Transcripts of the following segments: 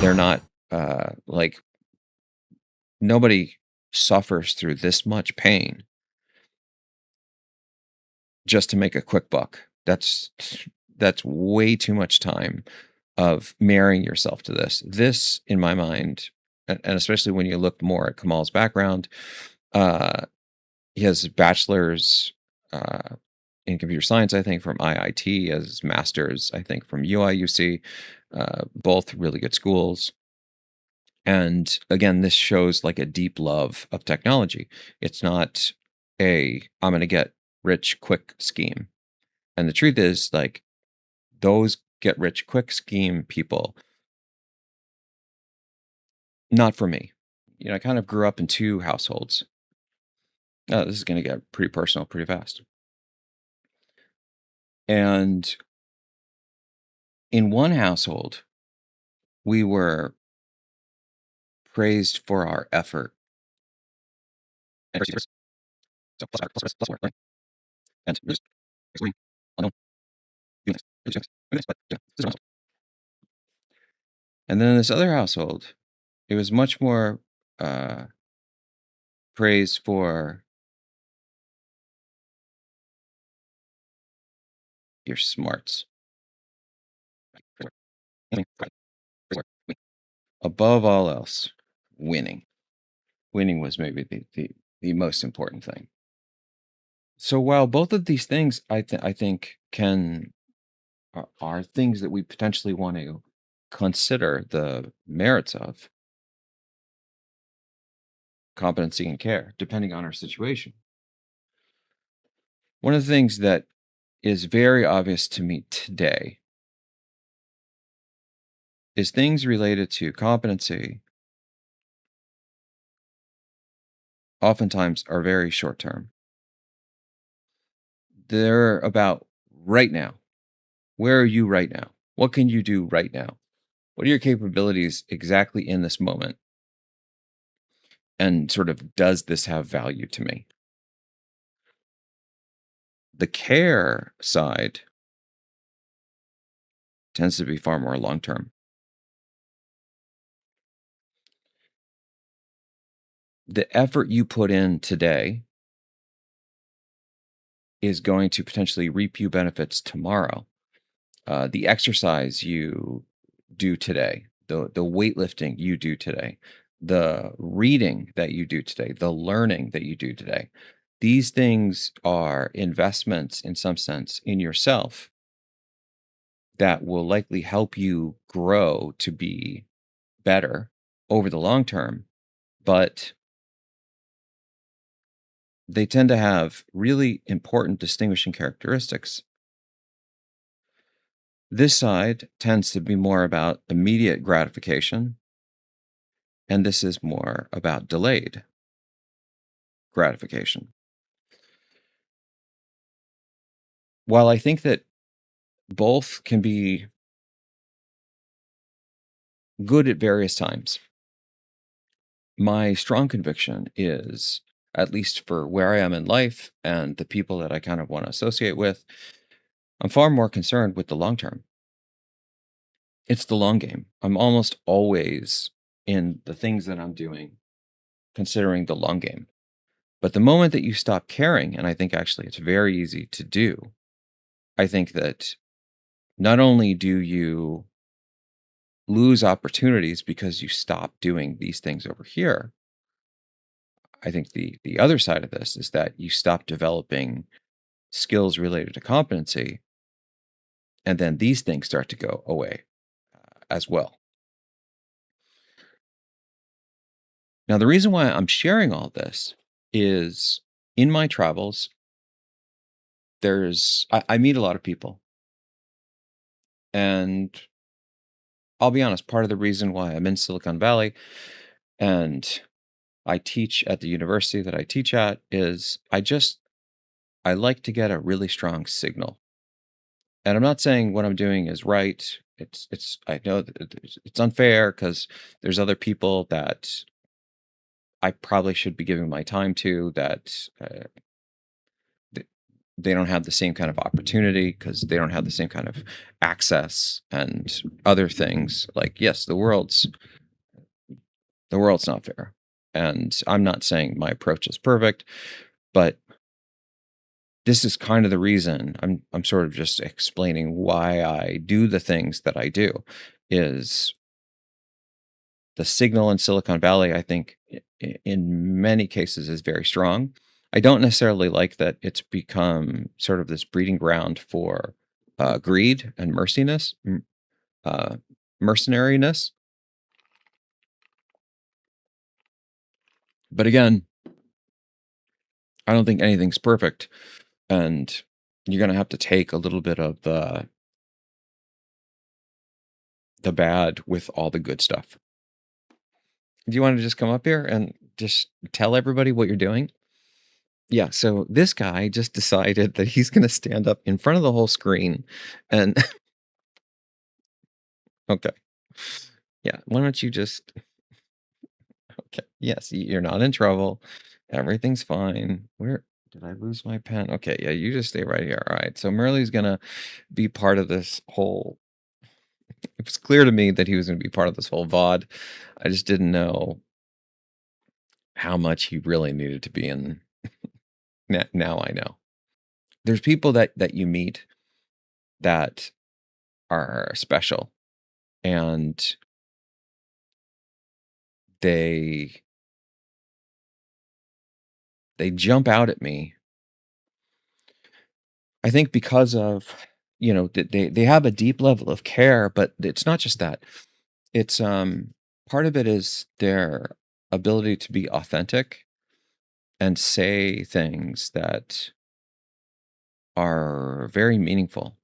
They're not like nobody suffers through this much pain just to make a quick buck. That's way too much time of marrying yourself to this. This, in my mind, and especially when you look more at Kamal's background, uh, he has a bachelor's in computer science, I think, from IIT, as his master's, I think, from UIUC, both really good schools. And again, this shows like a deep love of technology. It's not I'm going to get rich quick scheme. And the truth is, like, those get rich quick scheme people, not for me. I kind of grew up in two households. This is going to get pretty personal pretty fast. And in one household, we were praised for our effort and so plus work, right? And just explain, unknown, doing this, but yeah, this is awesome. And then in this other household, it was much more uh, praise for your smarts. Above all else, winning. Winning was maybe the most important thing. So while both of these things I think are things that we potentially want to consider the merits of competency and care, depending on our situation. One of the things that is very obvious to me today is things related to competency oftentimes are very short term. They're about right now. Where are you right now? What can you do right now? What are your capabilities exactly in this moment? And sort of, does this have value to me? The care side tends to be far more long term. The effort you put in today is going to potentially reap you benefits tomorrow. The exercise you do today, the weightlifting you do today, the reading that you do today, the learning that you do today, these things are investments in some sense in yourself that will likely help you grow to be better over the long term, but they tend to have really important distinguishing characteristics. This side tends to be more about immediate gratification, and this is more about delayed gratification. While I think that both can be good at various times, my strong conviction is, at least for where I am in life and the people that I kind of want to associate with, I'm far more concerned with the long term. It's the long game. I'm almost always in the things that I'm doing considering the long game. But the moment that you stop caring, and I think actually it's very easy to do, I think that not only do you lose opportunities because you stop doing these things over here, I think the other side of this is that you stop developing skills related to competency, and then these things start to go away as well. Now, the reason why I'm sharing all this is in my travels, I meet a lot of people. And I'll be honest, part of the reason why I'm in Silicon Valley and I teach at the university that I teach at is I like to get a really strong signal. And I'm not saying what I'm doing is right. I know that it's unfair because there's other people that I probably should be giving my time to that they don't have the same kind of opportunity because they don't have the same kind of access and other things. Like, yes, the world's not fair. And I'm not saying my approach is perfect, but this is kind of the reason I'm sort of just explaining why I do the things that I do is the signal in Silicon Valley, I think in many cases is very strong. I don't necessarily like that it's become sort of this breeding ground for greed and uh, mercenariness. But again, I don't think anything's perfect, and you're going to have to take a little bit of the bad with all the good stuff. Do you want to just come up here and just tell everybody what you're doing? Yeah, so this guy just decided that he's gonna stand up in front of the whole screen and okay. Yeah, why don't you just okay. Yes, you're not in trouble. Everything's fine. Where did I lose my pen? Okay, yeah, you just stay right here. All right. So Murley's gonna be part of this whole it was clear to me that he was gonna be part of this whole VOD. I just didn't know how much he really needed to be in. Now I know. There's people that you meet that are special and they they jump out at me. I think because of, they have a deep level of care, but it's not just that. It's part of it is their ability to be authentic and say things that are very meaningful,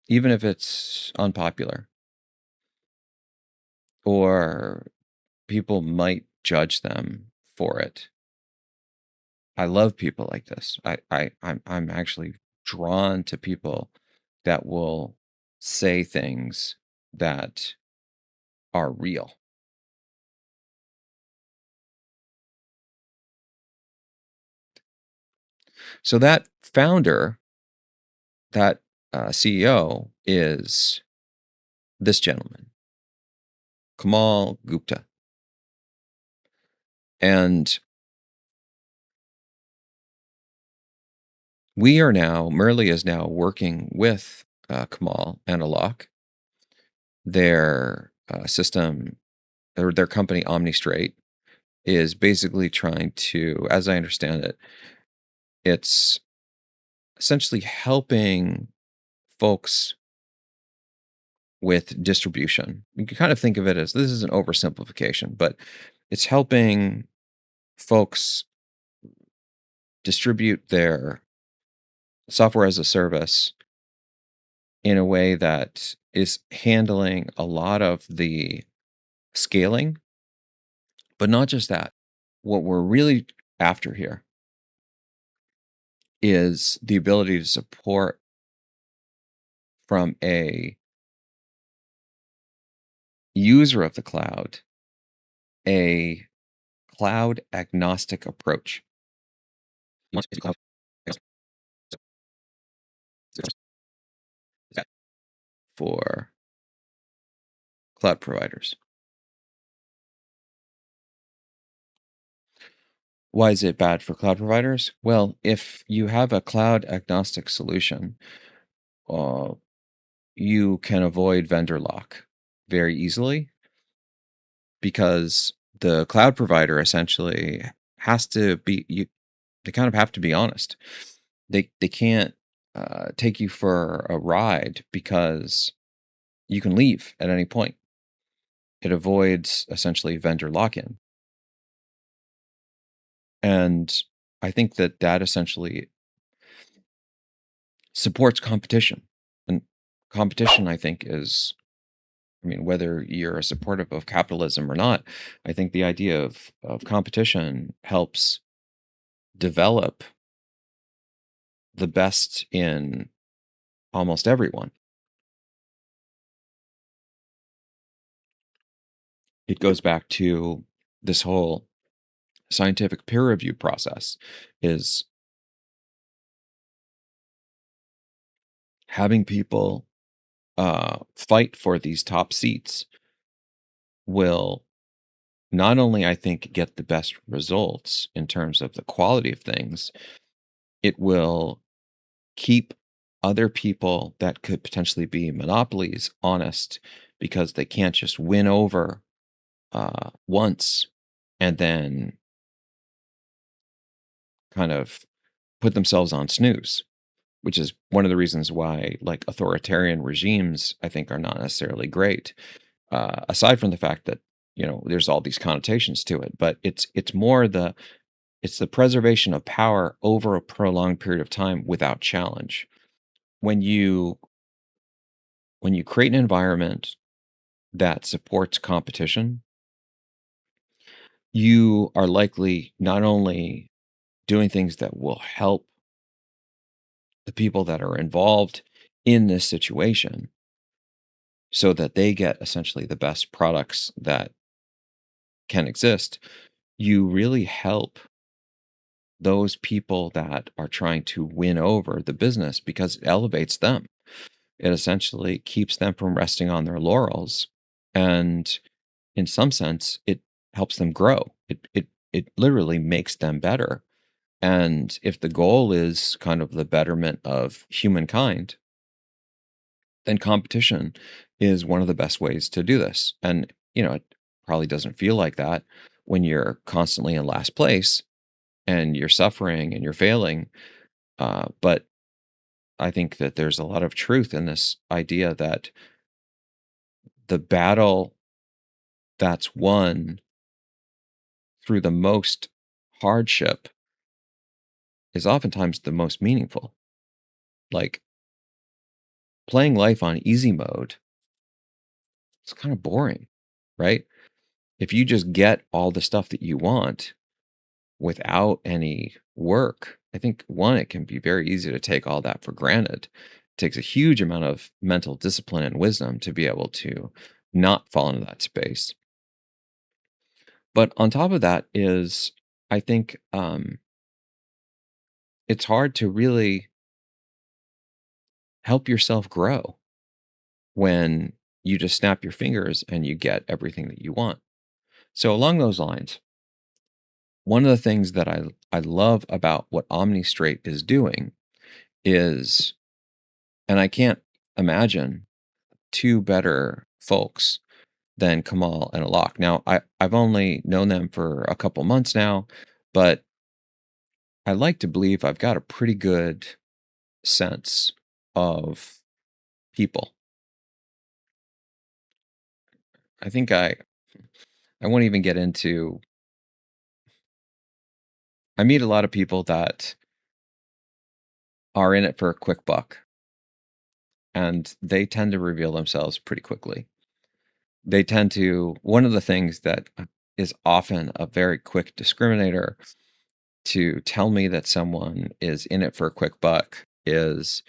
even if it's unpopular or people might judge them for it. I love people like this. I'm actually drawn to people that will say things that are real. So that founder, that CEO is this gentleman, Kamal Gupta. And Murley is now working with Kamal and Alok. Their system, or their company Omnistrate, is basically trying to, as I understand it, it's essentially helping folks with distribution. You can kind of think of it as this is an oversimplification, but it's helping folks distribute their software as a service in a way that is handling a lot of the scaling, but not just that. What we're really after here is the ability to support from a user of the cloud a cloud agnostic approach for cloud providers. Why is it bad for cloud providers? Well, if you have a cloud agnostic solution, uh, you can avoid vendor lock very easily because the cloud provider essentially has to be they kind of have to be honest. They can't take you for a ride because you can leave at any point. It avoids essentially vendor lock-in. And I think that essentially supports competition. And competition, I think, I mean, whether you're a supportive of capitalism or not, I think the idea of competition helps develop the best in almost everyone. It goes back to this whole scientific peer review process is having people fight for these top seats will not only, I think, get the best results in terms of the quality of things, it will keep other people that could potentially be monopolies honest because they can't just win over once and then kind of put themselves on snooze, which is one of the reasons why like authoritarian regimes I think are not necessarily great. Aside from the fact that there's all these connotations to it, but it's more it's the preservation of power over a prolonged period of time without challenge. When you create an environment that supports competition, you are likely not only doing things that will help the people that are involved in this situation so that they get essentially the best products that can exist, you really help those people that are trying to win over the business because it elevates them. It essentially keeps them from resting on their laurels. And in some sense, it helps them grow. It literally makes them better. And if the goal is kind of the betterment of humankind, then competition is one of the best ways to do this. And, it probably doesn't feel like that when you're constantly in last place and you're suffering and you're failing. But I think that there's a lot of truth in this idea that the battle that's won through the most hardship is oftentimes the most meaningful. Like playing life on easy mode, it's kind of boring, right? If you just get all the stuff that you want without any work, I think one, it can be very easy to take all that for granted. It takes a huge amount of mental discipline and wisdom to be able to not fall into that space. But on top of that is, I think it's hard to really help yourself grow when you just snap your fingers and you get everything that you want. So along those lines, one of the things that I love about what Omnistrate is doing is, and I can't imagine two better folks than Kamal and Alok. Now, I've only known them for a couple months now, but I like to believe I've got a pretty good sense of people. I think I won't even get into. I meet a lot of people that are in it for a quick buck, and they tend to reveal themselves pretty quickly. They tend to, one of the things that is often a very quick discriminator to tell me that someone is in it for a quick buck is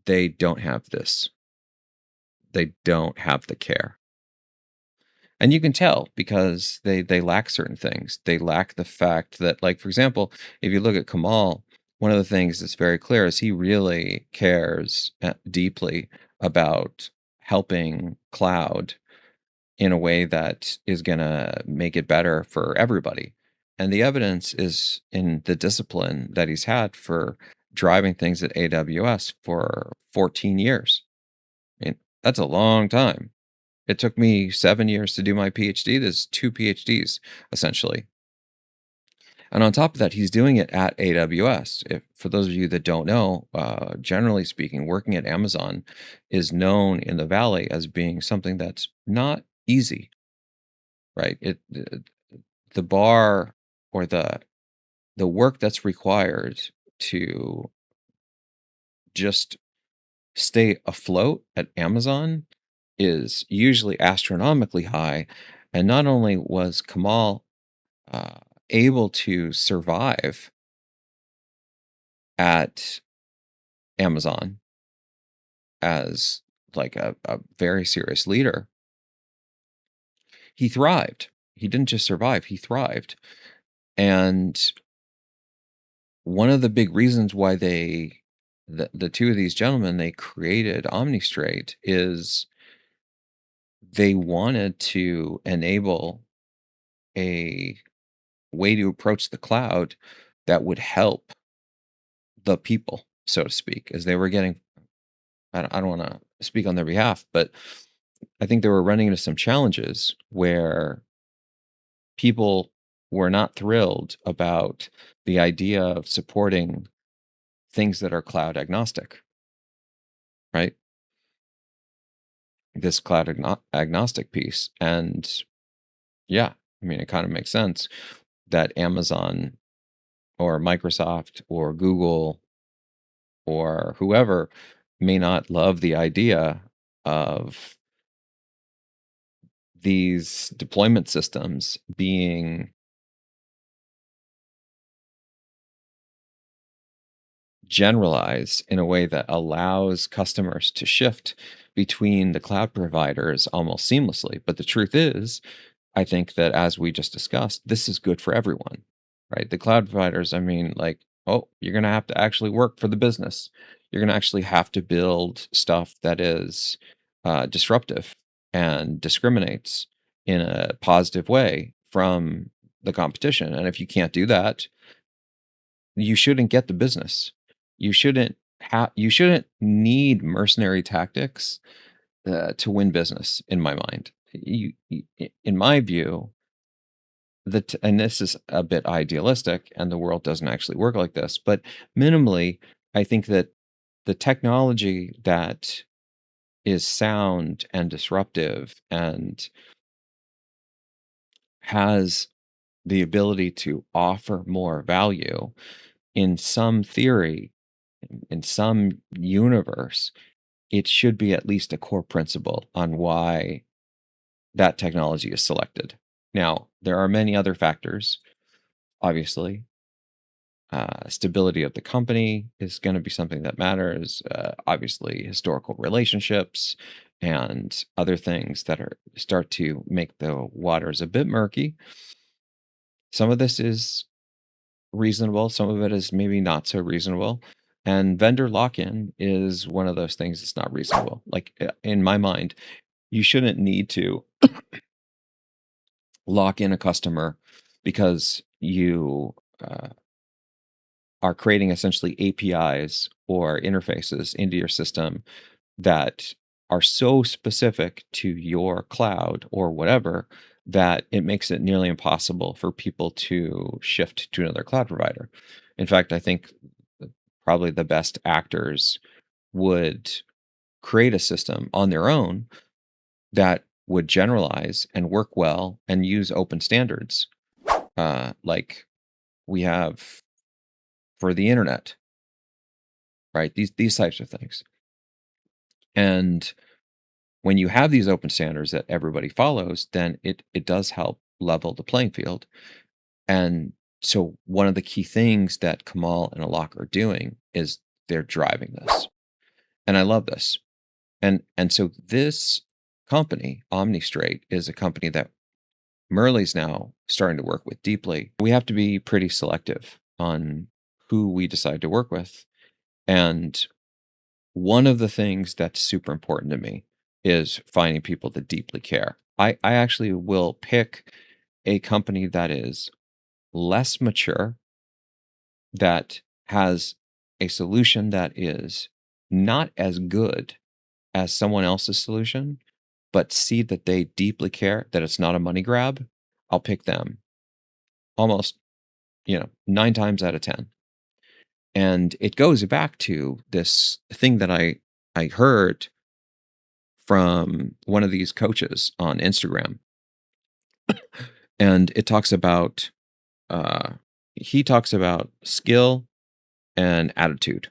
they don't have this. They don't have the care. And you can tell because they lack certain things. They lack the fact that, like, for example, if you look at Kamal, one of the things that's very clear is he really cares deeply about helping cloud in a way that is going to make it better for everybody. And the evidence is in the discipline that he's had for driving things at AWS for 14 years. I mean, that's a long time. It took me 7 years to do my PhD. There's 2 PhDs, essentially. And on top of that, he's doing it at AWS. For those of you that don't know, generally speaking, working at Amazon is known in the Valley as being something that's not easy, right? The bar or the work that's required to just stay afloat at Amazon is usually astronomically high. And not only was Kamal uh, able to survive at Amazon as like a very serious leader, he thrived. He didn't just survive, he thrived. And one of the big reasons why they the two of these gentlemen, they created Omnistrate, is they wanted to enable a way to approach the cloud that would help the people, so to speak, as they were getting. I don't want to speak on their behalf, but I think they were running into some challenges where people were not thrilled about the idea of supporting things that are cloud agnostic, right? This agnostic piece. And yeah, I mean, it kind of makes sense that Amazon or Microsoft or Google or whoever may not love the idea of these deployment systems being generalized in a way that allows customers to shift between the cloud providers almost seamlessly. But the truth is, I think that as we just discussed, this is good for everyone, right? The cloud providers, I mean, like, oh, you're going to have to actually work for the business. You're going to actually have to build stuff that is disruptive and discriminates in a positive way from the competition. And if you can't do that, you shouldn't get the business. You shouldn't need mercenary tactics to win business. In my mind, in my view, and this is a bit idealistic, and the world doesn't actually work like this, but minimally, I think that the technology that is sound and disruptive and has the ability to offer more value in some theory, in some universe, it should be at least a core principle on why that technology is selected. Now, there are many other factors, obviously. Stability of the company is going to be something that matters. Obviously, historical relationships and other things that start to make the waters a bit murky. Some of this is reasonable, some of it is maybe not so reasonable. And vendor lock-in is one of those things that's not reasonable. Like, in my mind, you shouldn't need to lock in a customer because you are creating essentially APIs or interfaces into your system that are so specific to your cloud or whatever that it makes it nearly impossible for people to shift to another cloud provider. In fact, I think probably the best actors would create a system on their own that would generalize and work well and use open standards, like we have for the internet, right? These types of things. And when you have these open standards that everybody follows, then it does help level the playing field. And so one of the key things that Kamal and Alok are doing is they're driving this. And I love this. And so this company, Omnistrate, is a company that Murley's now starting to work with deeply. We have to be pretty selective on who we decide to work with. And one of the things that's super important to me is finding people that deeply care. I actually will pick a company that is less mature, that has a solution that is not as good as someone else's solution, but see that they deeply care, that it's not a money grab. I'll pick them almost, 9 times out of 10. And it goes back to this thing that I heard from one of these coaches on Instagram. And it talks about, he talks about skill and attitude.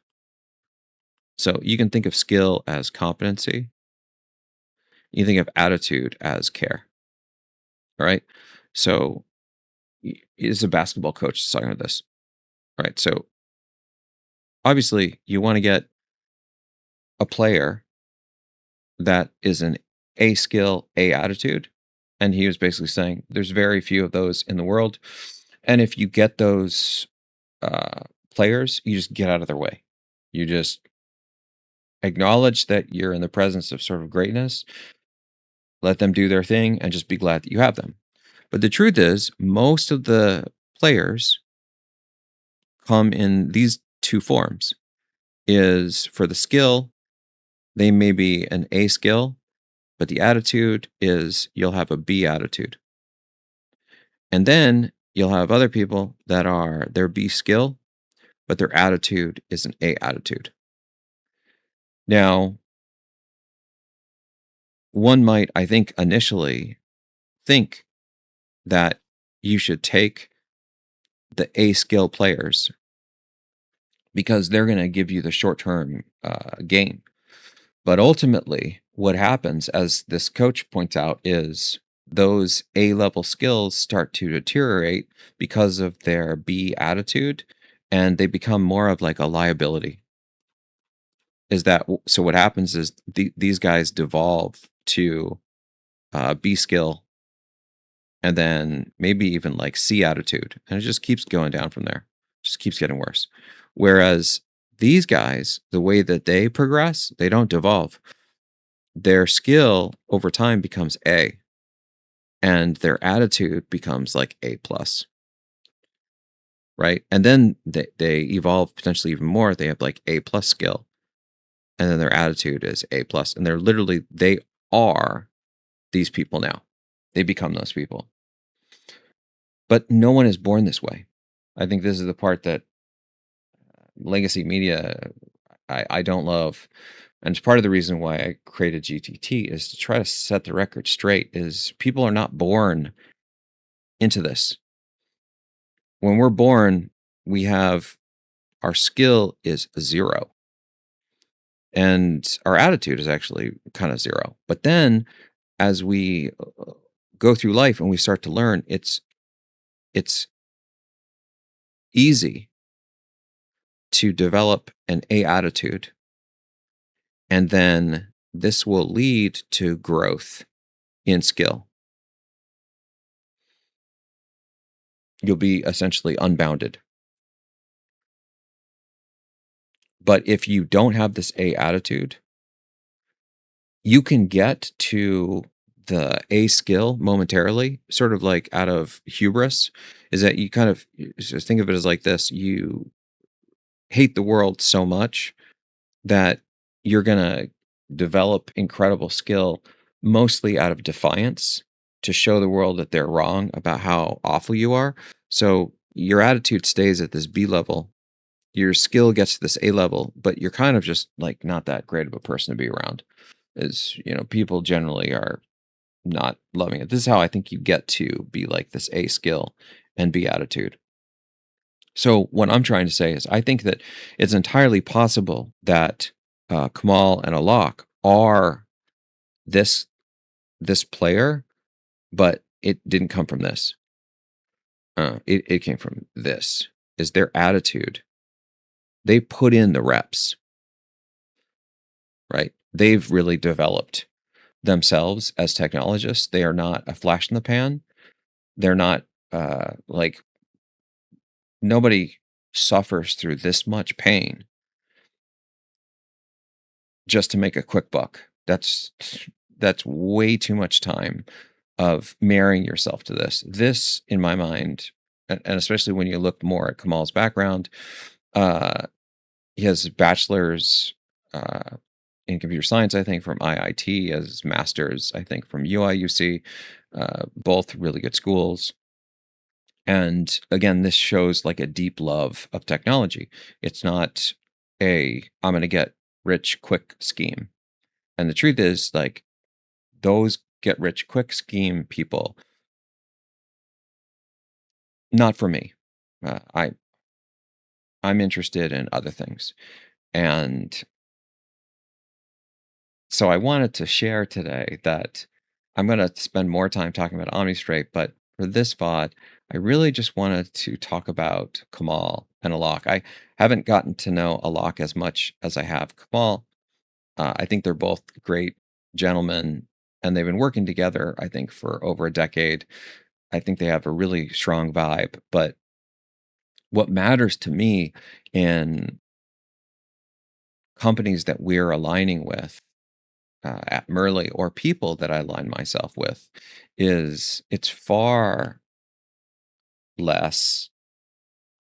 So you can think of skill as competency. You think of attitude as care. All right. So is a basketball coach talking about this. All right. So obviously you want to get a player that is an A skill, A attitude. And he was basically saying there's very few of those in the world. And if you get those players, you just get out of their way. You just acknowledge that you're in the presence of sort of greatness, let them do their thing, and just be glad that you have them. But the truth is, most of the players come in these two forms. Is for the skill, they may be an A skill, but the attitude is you'll have a B attitude. And then you'll have other people that are their B skill, but their attitude is an A attitude. Now, one might, I think, initially think that you should take the A skill players because they're going to give you the short term gain. But ultimately, what happens, as this coach points out, is those A level skills start to deteriorate because of their B attitude, and they become more of like a liability. Is that so? What happens is these guys devolve to B skill, and then maybe even like C attitude, and it just keeps going down from there. Just keeps getting worse. Whereas these guys, the way that they progress, they don't devolve. Their skill over time becomes A, and their attitude becomes like A plus, right? And then they evolve potentially even more. They have like A plus skill, and then their attitude is A plus, and they are these people now. They become those people. But no one is born this way. I think this is the part that legacy media I don't love. And it's part of the reason why I created GTT is to try to set the record straight is people are not born into this. When we're born, we have our skill is 0 and our attitude is actually kind of 0. But then as we go through life and we start to learn, it's easy to develop an A attitude. And then this will lead to growth in skill. You'll be essentially unbounded. But if you don't have this A attitude, you can get to the A skill momentarily, sort of like out of hubris, is that you kind of just think of it as like this. You hate the world so much that you're going to develop incredible skill mostly out of defiance to show the world that they're wrong about how awful you are. So your attitude stays at this B level. Your skill gets to this A level, but you're kind of just like not that great of a person to be around. Is, people generally are not loving it. This is how I think you get to be like this A skill and B attitude. So what I'm trying to say is I think that it's entirely possible that Kamal and Alok are this player, but it didn't come from this. It came from this. Is their attitude. They put in the reps, right? They've really developed themselves as technologists. They are not a flash in the pan. They're not like nobody suffers through this much pain just to make a quick buck. That's way too much time of marrying yourself to this. This, in my mind, and especially when you look more at Kamal's background, he has a bachelor's in computer science, I think, from IIT, as master's, I think, from UIUC, both really good schools. And again, this shows like a deep love of technology. It's not I'm going to get rich quick scheme. And the truth is, like, those get rich quick scheme people, not for me. I'm interested in other things. And so I wanted to share today that I'm going to spend more time talking about Omnistrate, but for this VOD, I really just wanted to talk about Kamal and Alok. I haven't gotten to know Alok as much as I have Kamal. I think they're both great gentlemen, and they've been working together, I think, for over a decade. I think they have a really strong vibe. But what matters to me in companies that we're aligning with at Merly, or people that I align myself with, is it's far less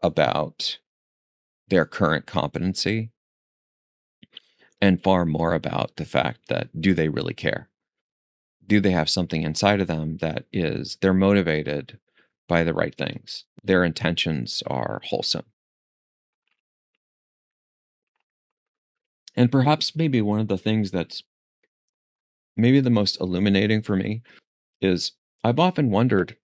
about their current competency and far more about the fact that, do they really care? Do they have something inside of them that is, they're motivated by the right things? Their intentions are wholesome. And perhaps maybe one of the things that's maybe the most illuminating for me is, I've often wondered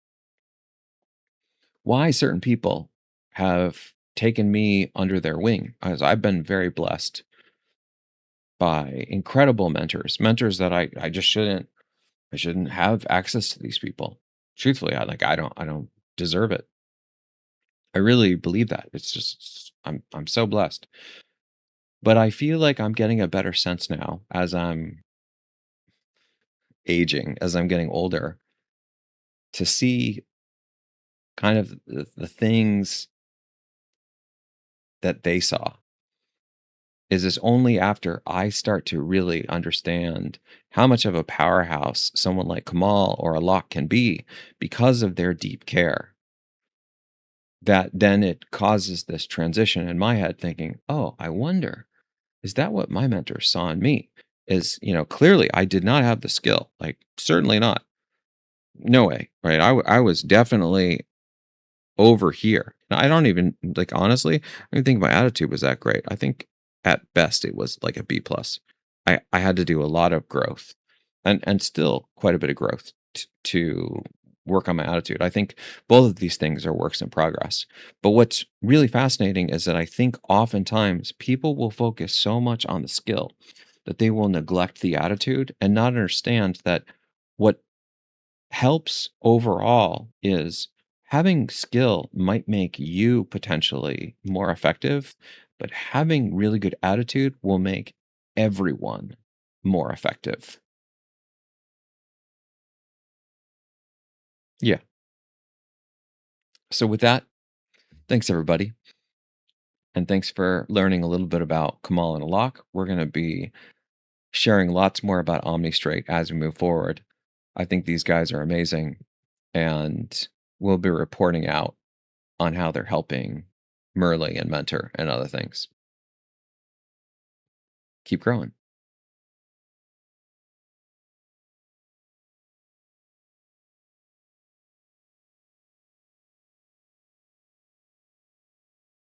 why certain people have taken me under their wing, as I've been very blessed by incredible mentors that I just shouldn't have access to these people. Truthfully, I don't deserve it. I really believe that. It's just I'm so blessed. But I feel like I'm getting a better sense now as I'm aging, as I'm getting older, to see kind of the things that they saw. Is this only after I start to really understand how much of a powerhouse someone like Kamal or Alok can be because of their deep care, that then it causes this transition in my head thinking, oh, I wonder, is that what my mentor saw in me? Is, clearly I did not have the skill, like, certainly not. No way, right? I was definitely over here. Now, I don't even like, honestly, I don't even think my attitude was that great. I think at best it was like a B plus. I had to do a lot of growth, and still quite a bit of growth to work on my attitude. I think both of these things are works in progress. But what's really fascinating is that I think oftentimes people will focus so much on the skill that they will neglect the attitude and not understand that what helps overall is, having skill might make you potentially more effective, but having really good attitude will make everyone more effective. Yeah. So with that, thanks everybody. And thanks for learning a little bit about Kamal and Alok. We're going to be sharing lots more about Omnistrate as we move forward. I think these guys are amazing, and we'll be reporting out on how they're helping Merly and Mentor and other things. Keep growing.